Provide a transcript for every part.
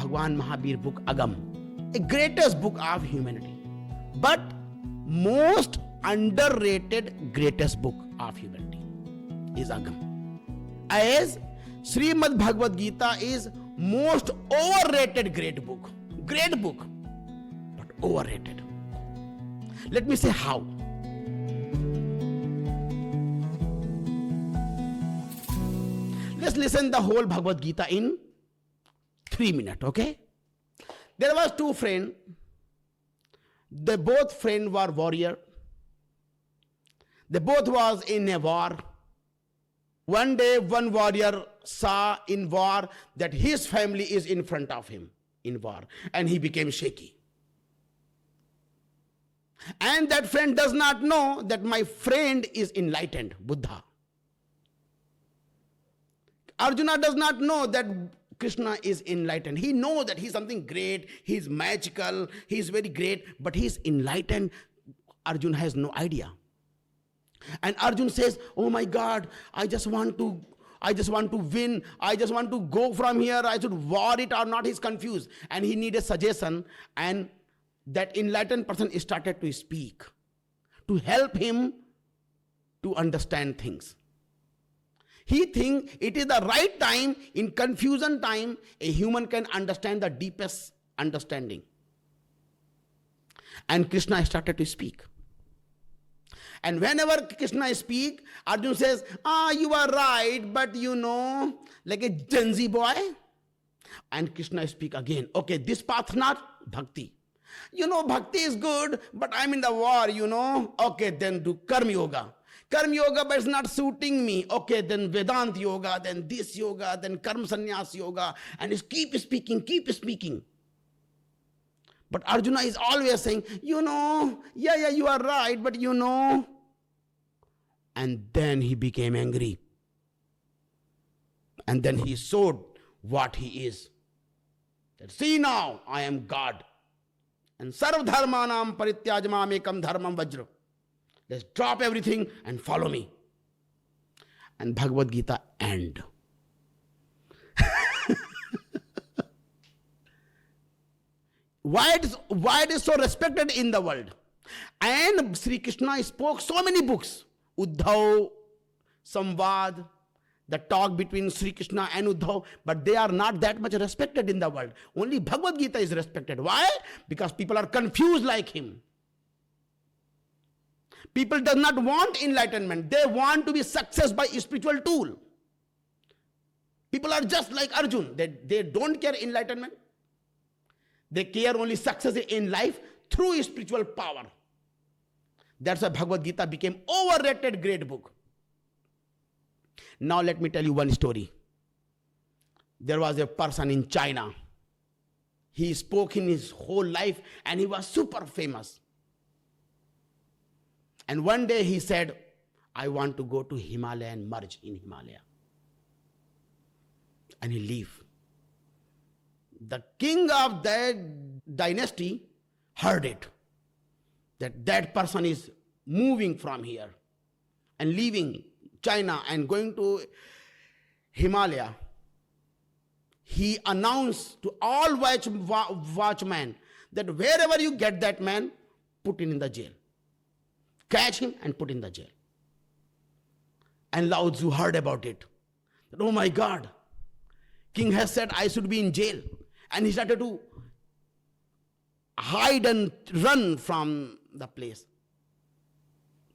Bhagwan Mahabir book Agam, a greatest book of humanity, but most underrated greatest book of humanity is Agam. As Srimad Bhagavad Gita is most overrated great book, but overrated. Let me say how. Let's listen the whole Bhagavad Gita in 3 minutes, okay? There was two friends. They both friends were warrior. They both was in a war. One day, one warrior saw in war that his family is in front of him in war, and he became shaky. And that friend does not know that my friend is enlightened, Buddha. Arjuna does not know that Krishna is enlightened. He knows that he's something great, he's magical, he's very great, but he's enlightened. Arjuna has no idea. And Arjuna says, oh my God, I just want to win. I just want to go from here. I should war it or not. He's confused. And he needs a suggestion. And that enlightened person started to speak to help him to understand things. He thinks it is the right time, in confusion time, a human can understand the deepest understanding. And Krishna started to speak. And whenever Krishna speaks, Arjuna says, you are right, but like a Gen Z boy. And Krishna speaks again, okay, this path not bhakti. Bhakti is good, but I'm in the war, Okay, then do Karma Yoga. Karma Yoga, but it's not suiting me. Okay, then Vedanta Yoga, then this yoga, then Karma Sannyas Yoga. And it's keep speaking. But Arjuna is always saying, yeah, you are right, but And then he became angry. And then he showed what he is. That, see now, I am God. And sarv dharmanam parityajamam ekam dharmam vajra. Let's drop everything and follow me. And Bhagavad Gita end. Why it is so respected in the world? And Sri Krishna spoke so many books. Uddhav, Samvad, the talk between Sri Krishna and Uddhav, but they are not that much respected in the world. Only Bhagavad Gita is respected. Why? Because people are confused like him. People do not want enlightenment. They want to be success by a spiritual tool. People are just like Arjun. They don't care enlightenment. They care only success in life through spiritual power. That's why Bhagavad Gita became overrated great book. Now let me tell you one story. There was a person in China. He spoke in his whole life and he was super famous. And one day he said, I want to go to Himalaya and merge in Himalaya. And he leave. The king of that dynasty heard it. That person is moving from here and leaving China and going to Himalaya. He announced to all watchmen that wherever you get that man, put him in the jail. Catch him and put in the jail. And Lao Tzu heard about it. That, oh my God, king has said I should be in jail. And he started to hide and run from the place.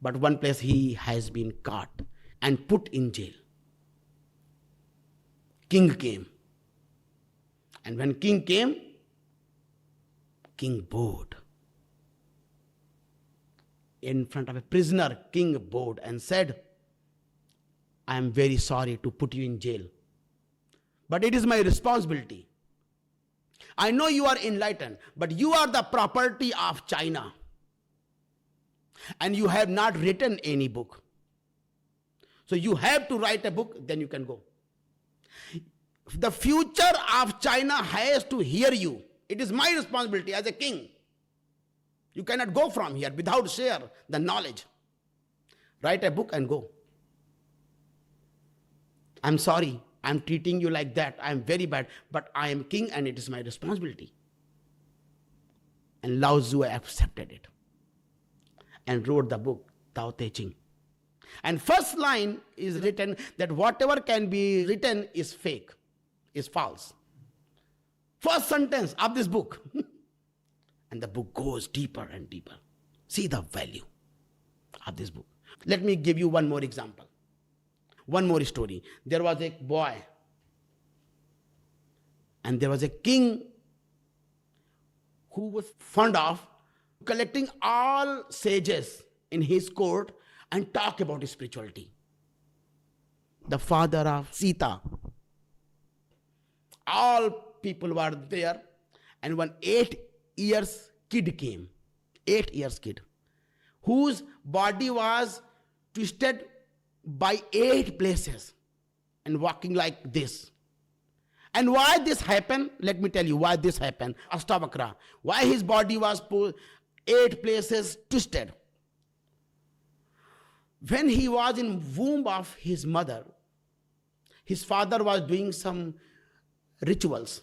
But one place he has been caught and put in jail. King came. And when king came, king bowed. In front of a prisoner, king bowed and said, I am very sorry to put you in jail, but it is my responsibility. I know you are enlightened, but you are the property of China. And you have not written any book. So you have to write a book, then you can go. The future of China has to hear you. It is my responsibility as a king. You cannot go from here without share the knowledge. Write a book and go. I'm sorry, I'm treating you like that. I'm very bad, but I am king and it is my responsibility. And Lao Tzu accepted it and wrote the book, Tao Te Ching. And first line is written that whatever can be written is fake, is false. First sentence of this book. And the book goes deeper and deeper. See the value of this book. Let me give you one more example. One more story. There was a boy and there was a king who was fond of collecting all sages in his court and talk about spirituality. The father of Sita. All people were there, and one 8 years kid came. 8 years kid. Whose body was twisted by 8 places and walking like this. And why this happened? Let me tell you why this happened. Ashtavakra. Why his body was 8 places twisted. When he was in womb of his mother, his father was doing some rituals.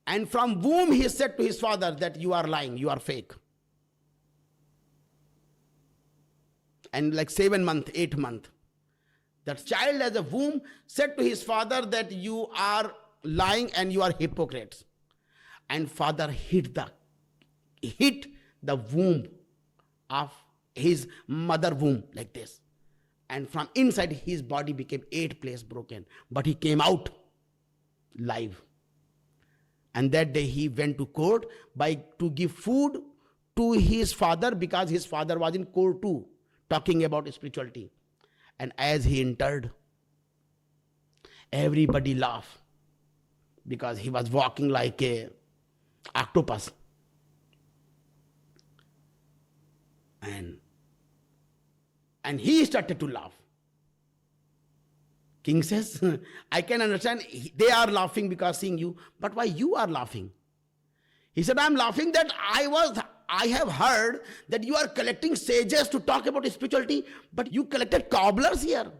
And from womb he said to his father that you are lying, you are fake. And like 7 month, 8 month, that child as a womb said to his father that you are lying and you are hypocrites. And father hit the womb of his mother womb like this. And from inside his body became 8 places broken. But he came out live. And that day he went to court to give food to his father, because his father was in court too, talking about spirituality. And as he entered, everybody laughed because he was walking like a octopus. And he started to laugh. King says, I can understand they are laughing because seeing you, but why you are laughing? He said, I'm laughing that I have heard that you are collecting sages to talk about spirituality, but you collected cobblers here.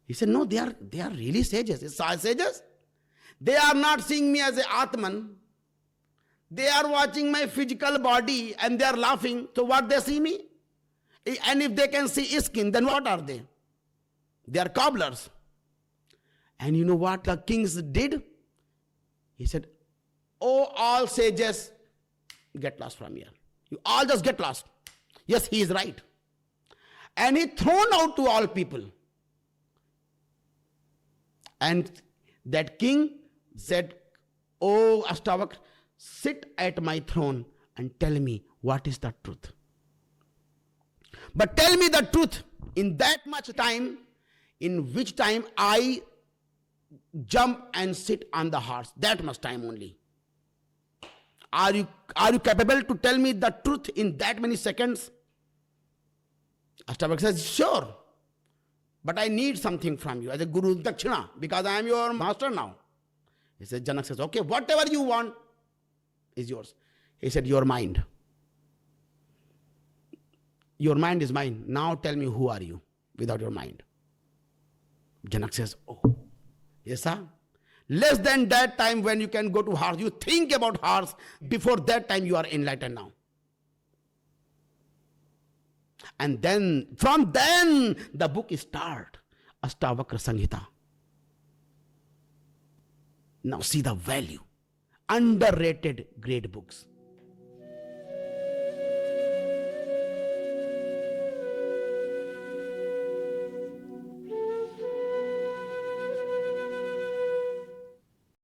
He said, no, they are really sages. It's sages. They are not seeing me as an Atman. They are watching my physical body and they are laughing. So what they see me? And if they can see skin, then what are they? They are cobblers. And you know what the kings did? He said, oh, all sages, get lost from here. You all just get lost. Yes, he is right. And he thrown out to all people. And that king said, oh, Ashtavakra, sit at my throne and tell me what is the truth. But tell me the truth in that much time, in which time I jump and sit on the horse. That much time only. Are you capable to tell me the truth in that many seconds? Ashtavakra says, sure. But I need something from you as a Guru Dakshina, because I am your master now. He said, Janak says, okay, whatever you want is yours. He said, your mind. Your mind is mine. Now tell me, who are you without your mind? Janak says, oh, yes, sir. Less than that time when you can go to horse, you think about horse. Before that time, you are enlightened now. And then, from then, the book is start. Ashtavakra Samhita. Now see the value. Underrated great books.